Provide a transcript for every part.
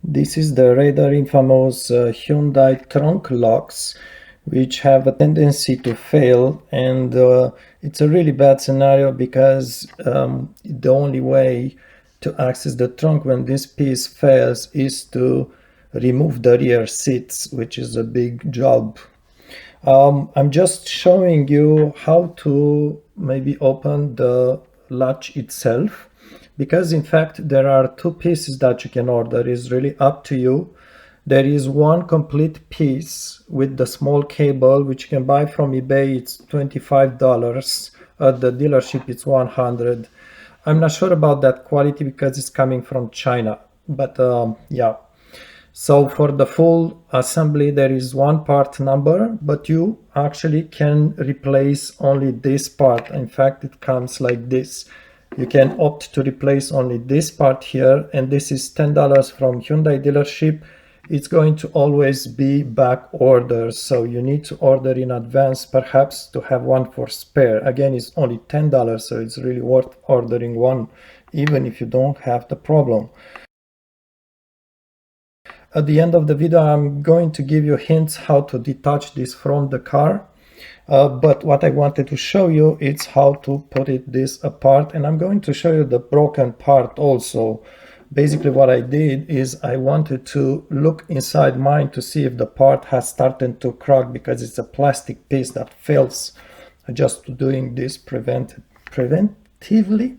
This is the rather infamous Hyundai trunk locks, which have a tendency to fail, and it's a really bad scenario because the only way to access the trunk when this piece fails is to remove the rear seats, which is a big job. I'm just showing you how to maybe open the latch itself, because in fact there are two pieces that you can order. It's really up to you. There is one complete piece with the small cable, which you can buy from eBay. It's $25. At the dealership it's 100. I'm not sure about that quality because it's coming from China, but yeah. So for the full assembly, there is one part number, but you actually can replace only this part. In fact, it comes like this. You can opt to replace only this part here, and this is $10 from Hyundai dealership. It's going to always be back orders, so you need to order in advance, perhaps to have one for spare. Again, it's only $10, so it's really worth ordering one, even if you don't have the problem. At the end of the video, I'm going to give you hints how to detach this from the car. But what I wanted to show you is how to put this apart, and I'm going to show you the broken part also. Basically what I did is I wanted to look inside mine to see if the part has started to crack, because it's a plastic piece that fails. Just doing this preventively.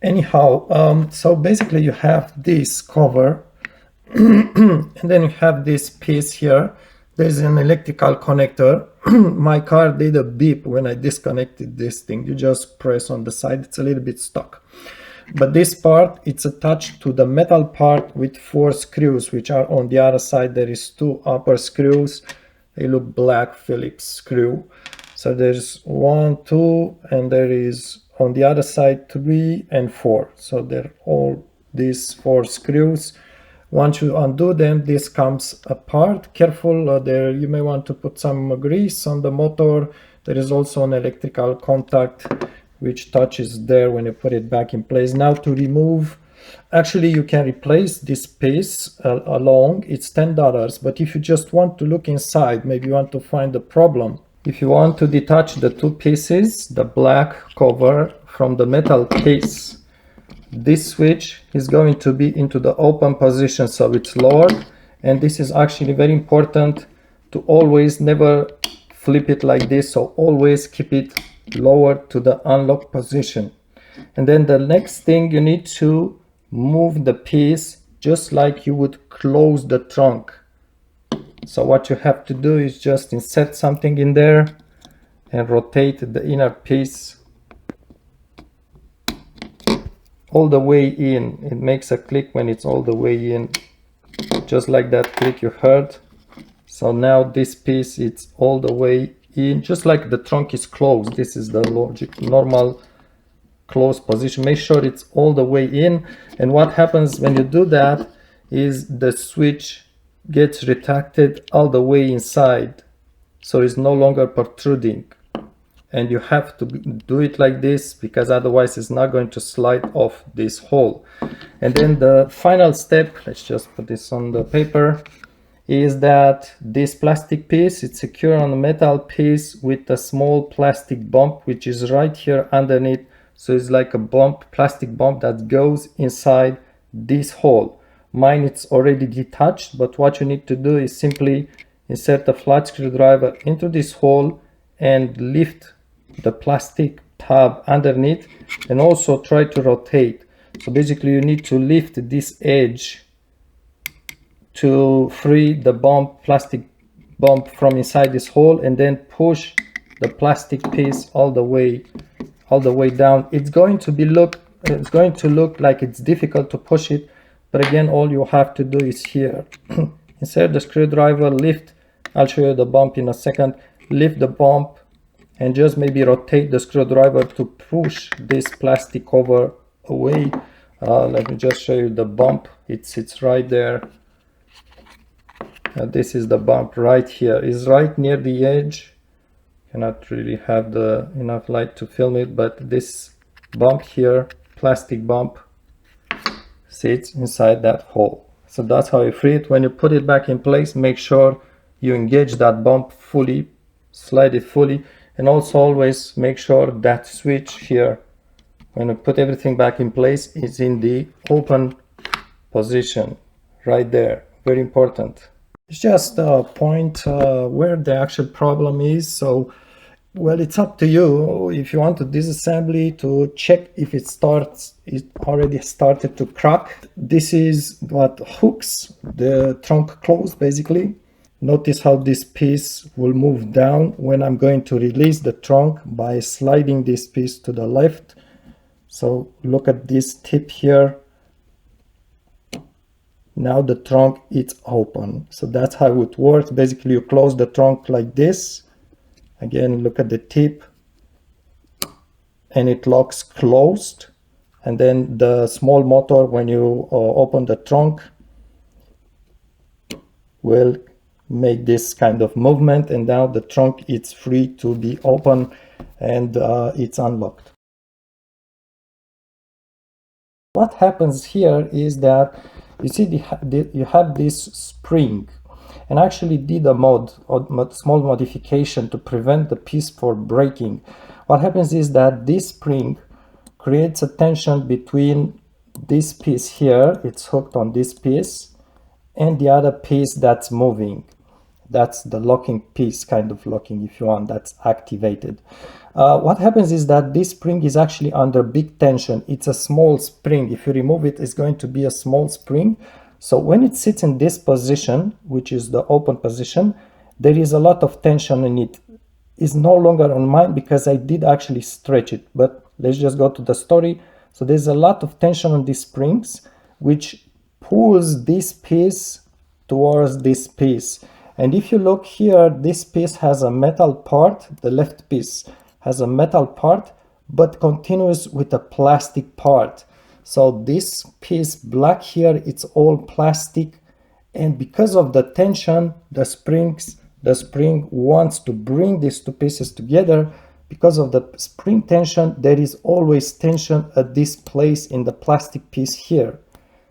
Anyhow, so basically you have this cover and then you have this piece here. There's an electrical connector. My car did a beep when I disconnected this thing. You just press on the side. It's a little bit stuck. But this part, it's attached to the metal part with 4 screws, which are on the other side. There is 2 upper screws. They look black, Phillips screw. So there's 1, 2, and there is on the other side 3 and 4. So they're all these 4 screws. Once you undo them, this comes apart. Careful, there you may want to put some grease on the motor. There is also an electrical contact which touches there when you put it back in place. Now to remove, actually you can replace this piece along. It's $10, but if you just want to look inside, maybe you want to find the problem. If you want to detach the 2 pieces, the black cover from the metal piece, this switch is going to be into the open position, so it's lowered, and this is actually very important to always never flip it like this, so always keep it lowered to the unlock position. And then the next thing, you need to move the piece just like you would close the trunk. So what you have to do is just insert something in there and rotate the inner piece all the way in. It makes a click when it's all the way in, just like that click you heard. So now this piece, it's all the way in, just like the trunk is closed. This is the normal closed position. Make sure it's all the way in, and what happens when you do that is the switch gets retracted all the way inside, so it's no longer protruding. And you have to do it like this, because otherwise it's not going to slide off this hole. And then the final step, let's just put this on the paper, is that this plastic piece, it's secure on a metal piece with a small plastic bump, which is right here underneath. So it's like a bump, plastic bump that goes inside this hole. Mine, it's already detached, but what you need to do is simply insert a flat screwdriver into this hole and lift the plastic tab underneath, and also try to rotate. So basically you need to lift this edge to free the plastic bump from inside this hole, and then push the plastic piece all the way down. It's going to look like it's difficult to push it, but again, all you have to do is here insert the screwdriver, lift. I'll show you the bump in a second. Lift the bump and just maybe rotate the screwdriver to push this plastic cover away. Let me just show you the bump. It sits right there. This is the bump right here. It's right near the edge. Cannot really have enough light to film it, but this bump here, plastic bump, sits inside that hole. So that's how you free it. When you put it back in place, make sure you engage that bump fully, slide it fully, and also always make sure that switch here, when you put everything back in place, is in the open position right there. Very important. It's just a point where the actual problem is. So, well, it's up to you. If you want to disassembly to check if it already started to crack. This is what hooks the trunk close, basically. Notice how this piece will move down when I'm going to release the trunk by sliding this piece to the left. So look at this tip here. Now the trunk is open. So that's how it works. Basically, you close the trunk like this. Again, look at the tip, and it locks closed. And then the small motor, when you open the trunk, will make this kind of movement, and now the trunk is free to be open, and it's unlocked. What happens here is that you see you have this spring, and I actually did a small modification to prevent the piece from breaking. What happens is that this spring creates a tension between this piece here, it's hooked on this piece, and the other piece that's moving. That's the locking piece, kind of locking, if you want, that's activated. What happens is that this spring is actually under big tension. It's a small spring. If you remove it, it's going to be a small spring. So when it sits in this position, which is the open position, there is a lot of tension in it. It's no longer on mine because I did actually stretch it. But let's just go to the story. So there's a lot of tension on these springs, which pulls this piece towards this piece. And if you look here, this piece has a metal part, the left piece has a metal part, but continues with a plastic part. So this piece black here, it's all plastic. And because of the tension, the spring wants to bring these two pieces together. Because of the spring tension, there is always tension at this place in the plastic piece here.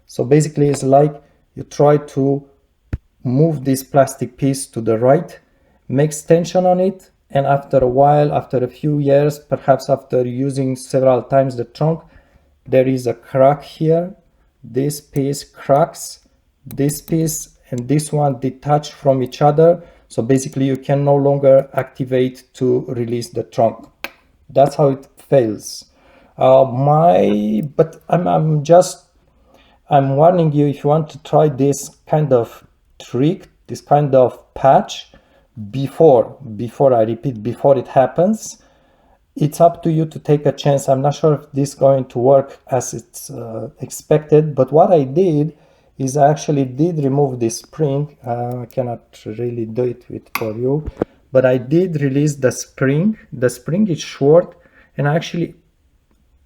So basically it's like you try to move this plastic piece to the right, makes tension on it, and after a while, after a few years, perhaps after using several times the trunk, there is a crack here. This piece cracks, this piece and this one detach from each other. So basically you can no longer activate to release the trunk. That's how it fails. But I'm warning you, if you want to try this kind of trick, this kind of patch, before it happens, it's up to you to take a chance. I'm not sure if this is going to work as it's expected, but what I did is I actually did remove this spring. I cannot really do it for you, but I did release the spring. The spring is short, and I actually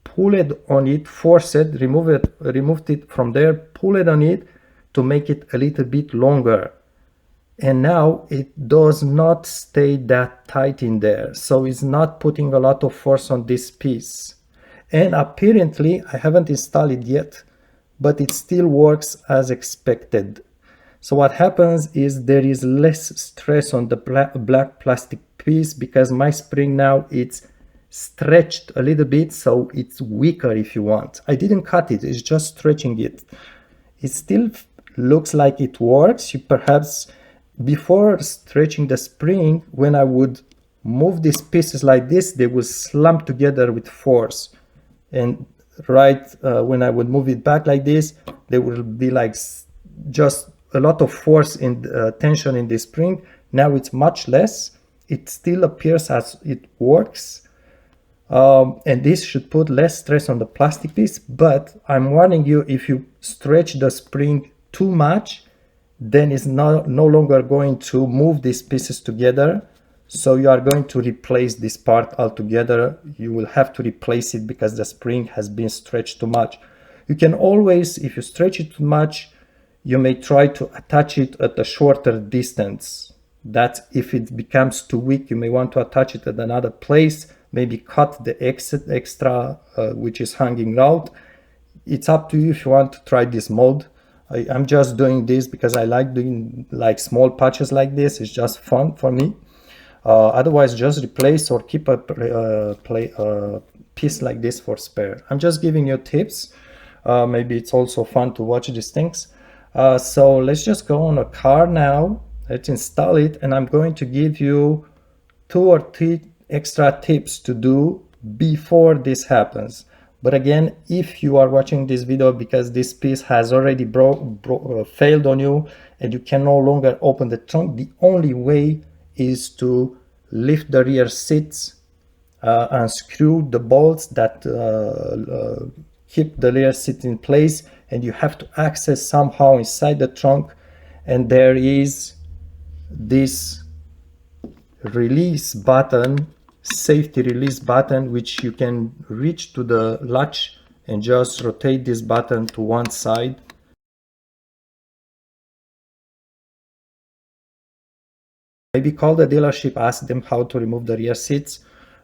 pulled on it, forced it, removed it from there, pulled on it to make it a little bit longer. And now it does not stay that tight in there. So it's not putting a lot of force on this piece. And apparently, I haven't installed it yet, but it still works as expected. So what happens is there is less stress on the black plastic piece because my spring now it's stretched a little bit, so it's weaker if you want. I didn't cut it, it's just stretching it. It still looks like it works. You perhaps, before stretching the spring, when I would move these pieces like this, they would slump together with force. And when I would move it back like this, there will be like just a lot of force in tension in the spring. Now it's much less. It still appears as it works. And this should put less stress on the plastic piece, but I'm warning you, if you stretch the spring too much, then it's no longer going to move these pieces together. So you are going to replace this part altogether. You will have to replace it because the spring has been stretched too much. You can always, if you stretch it too much, you may try to attach it at a shorter distance. That if it becomes too weak, you may want to attach it at another place, maybe cut the extra which is hanging out. It's up to you if you want to try this mode. I'm just doing this because I like doing like small patches like this. It's just fun for me. Otherwise, just replace or keep a piece like this for spare. I'm just giving you tips. Maybe it's also fun to watch these things. So let's just go on a car now. Let's install it, and I'm going to give you 2 or 3 extra tips to do before this happens. But again, if you are watching this video because this piece has already failed on you and you can no longer open the trunk, the only way is to lift the rear seats, unscrew the bolts that keep the rear seat in place, and you have to access somehow inside the trunk. And there is this release button, safety release button, which you can reach to the latch and just rotate this button to one side. Maybe call the dealership, ask them how to remove the rear seats.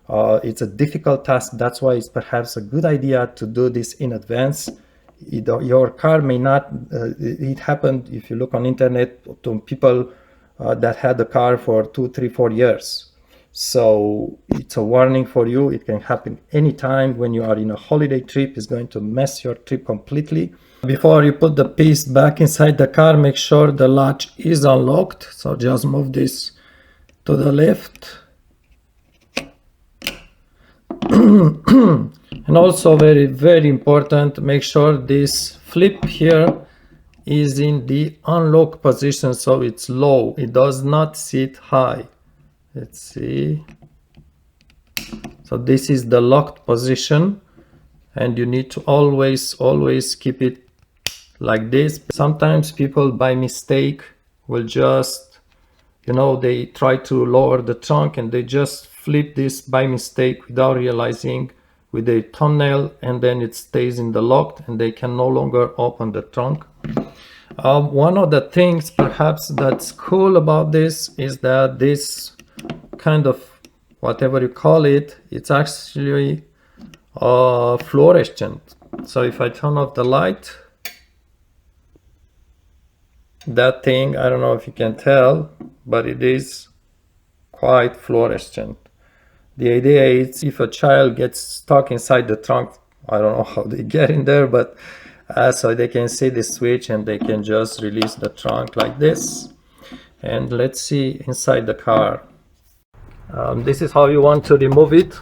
It's a difficult task, that's why it's perhaps a good idea to do this in advance. Your car may not, it happened, if you look on internet, to people that had the car for 2, 3, 4 years. So it's a warning for you. It can happen anytime when you are in a holiday trip. It's going to mess your trip completely. Before you put the piece back inside the car, make sure the latch is unlocked. So just move this to the left. And also very, very important, make sure this flip here is in the unlock position, so it's low. It does not sit high. Let's see. So this is the locked position, and you need to always keep it like this. Sometimes people by mistake will just, you know, they try to lower the trunk and they just flip this by mistake without realizing with a thumbnail, and then it stays in the locked and they can no longer open the trunk. One of the things perhaps that's cool about this is that this kind of, whatever you call it, it's actually fluorescent. So if I turn off the light, that thing, I don't know if you can tell, but it is quite fluorescent. The idea is if a child gets stuck inside the trunk, I don't know how they get in there, but so they can see the switch and they can just release the trunk like this. And let's see inside the car. This is how you want to remove it.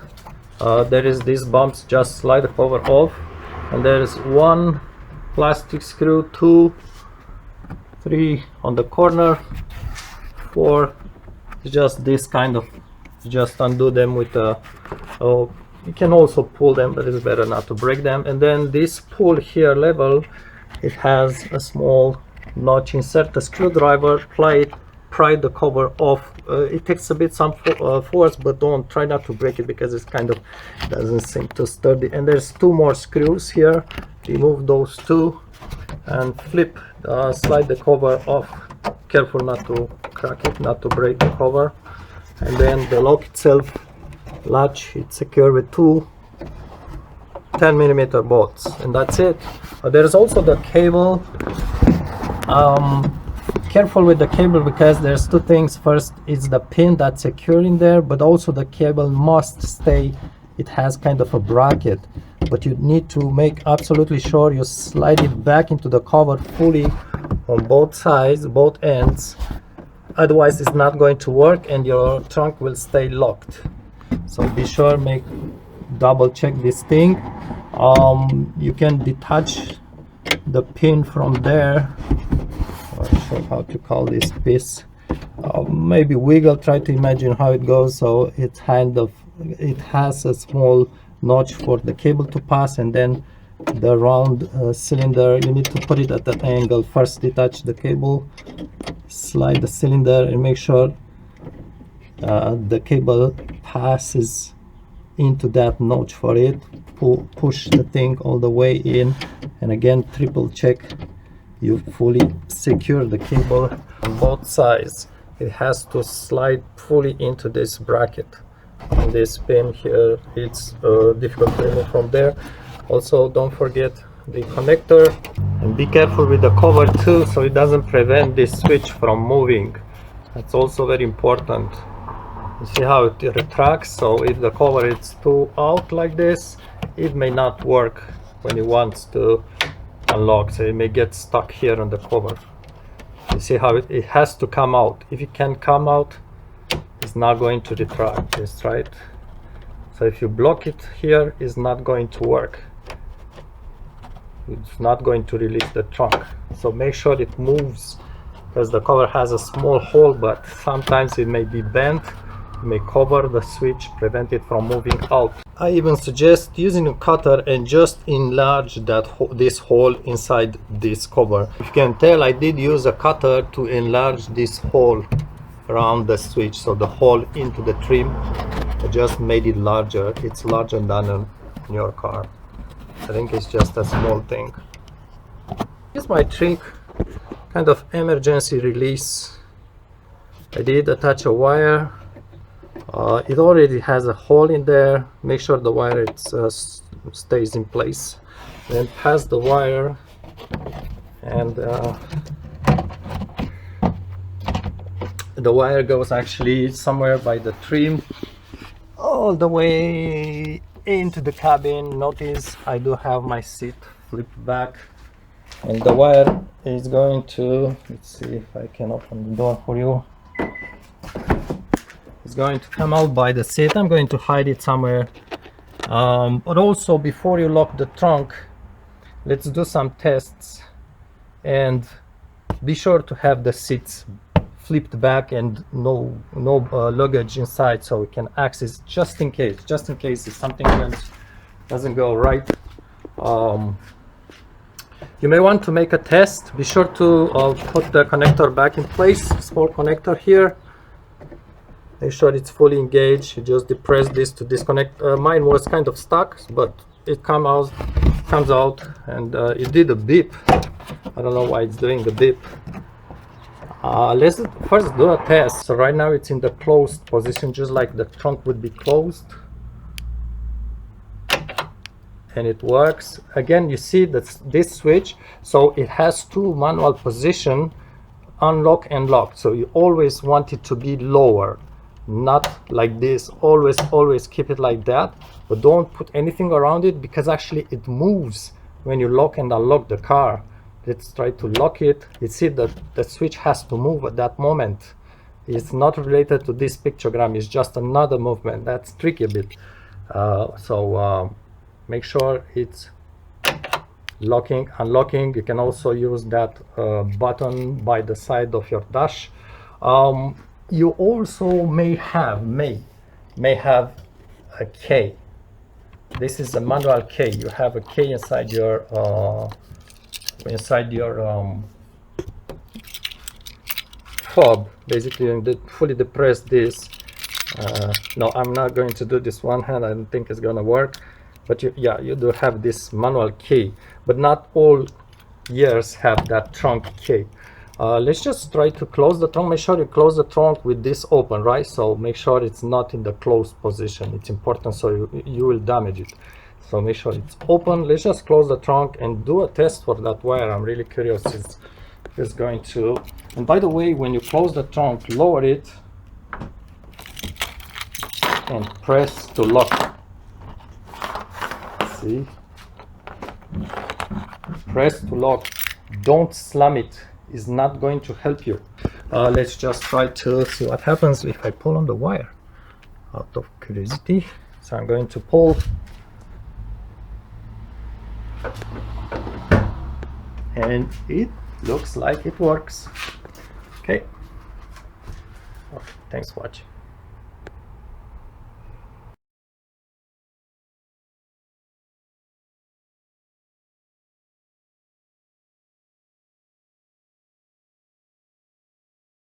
There is these bumps, just slide the cover off, and there is 1 plastic screw, 2, 3 on the corner, 4, just this kind of, just undo them with a, you can also pull them, but it's better not to break them. And then this pull here level, it has a small notch. Insert the screwdriver, pry the cover off. It takes a bit some force, but don't try not to break it because it's kind of doesn't seem too sturdy. And there's 2 more screws here. Remove those 2 and flip, slide the cover off. Careful not to crack it, not to break the cover. And then the lock itself, latch, it's secure with 2 10mm bolts, and that's it. There's also the cable. Careful with the cable because there's 2 things. First, it's the pin that's secure in there, but also the cable must stay. It has kind of a bracket, but you need to make absolutely sure you slide it back into the cover fully on both sides, both ends. Otherwise it's not going to work and your trunk will stay locked. So be sure, double check this thing. You can detach the pin from there. I'm not sure how to call this piece. Maybe wiggle, try to imagine how it goes. So it has a small notch for the cable to pass, and then the round cylinder, you need to put it at that angle. First detach the cable, slide the cylinder, and make sure the cable passes into that notch for it. Push the thing all the way in, and again triple check you fully secure the cable on both sides. It has to slide fully into this bracket. And this pin here, it's difficult to remove from there. Also, don't forget the connector, and be careful with the cover too, so it doesn't prevent this switch from moving. That's also very important. You see how it retracts, so if the cover is too out like this, it may not work when it wants to unlock, so it may get stuck here on the cover. You see how it has to come out. If it can come out, it's not going to retract this, right? So if you block it here, it's not going to work. It's not going to release the trunk. So make sure it moves, because the cover has a small hole, but sometimes it may be bent. You may cover the switch, prevent it from moving out. I even suggest using a cutter and just enlarge this hole inside this cover. If you can tell, I did use a cutter to enlarge this hole around the switch, so the hole into the trim, I just made it larger. It's larger than in your car. I think it's just a small thing. Here's my trick, kind of emergency release. I did attach a wire. It already has a hole in there. Make sure the wire stays in place. Then pass the wire, and the wire goes actually somewhere by the trim all the way into the cabin. Notice I do have my seat flipped back, and the wire is going to, let's see if I can open the door for you. It's going to come out by the seat. I'm going to hide it somewhere. But also, before you lock the trunk, let's do some tests, and be sure to have the seats flipped back and no luggage inside, so we can access, just in case if something doesn't go right. You may want to make a test. Be sure to put the connector back in place, small connector here. Make sure it's fully engaged. You just depress this to disconnect. Mine was kind of stuck, but it comes out, and it did a beep. I don't know why it's doing the beep. Let's first do a test. So right now it's in the closed position, just like the trunk would be closed, and it works. Again, you see that this switch, so it has two manual position, unlock and lock. So you always want it to be lower, not like this. Always keep it like that, but don't put anything around it, because actually it moves when you lock and unlock the car. Let's try to lock it. You see that the switch has to move at that moment. It's not related to this pictogram, it's just another movement. That's tricky a bit. Make sure it's locking, unlocking. You can also use that button by the side of your dash. You also may have a key. This is a manual key. You have a key inside your fob. Basically, you fully depress this. No, I'm not going to do this one hand. I don't think it's gonna work. But you do have this manual key, but not all gears have that trunk key. Let's just try to close the trunk. Make sure you close the trunk with this open, right? So make sure it's not in the closed position. It's important, so you will damage it. So make sure it's open. Let's just close the trunk and do a test for that wire. I'm really curious if it's going to. And by the way, when you close the trunk, lower it and press to lock. See? Press to lock. Don't slam it. It's not going to help you. Let's just try to see what happens if I pull on the wire, out of curiosity. So I'm going to pull, and it looks like it works. Okay, thanks for watching.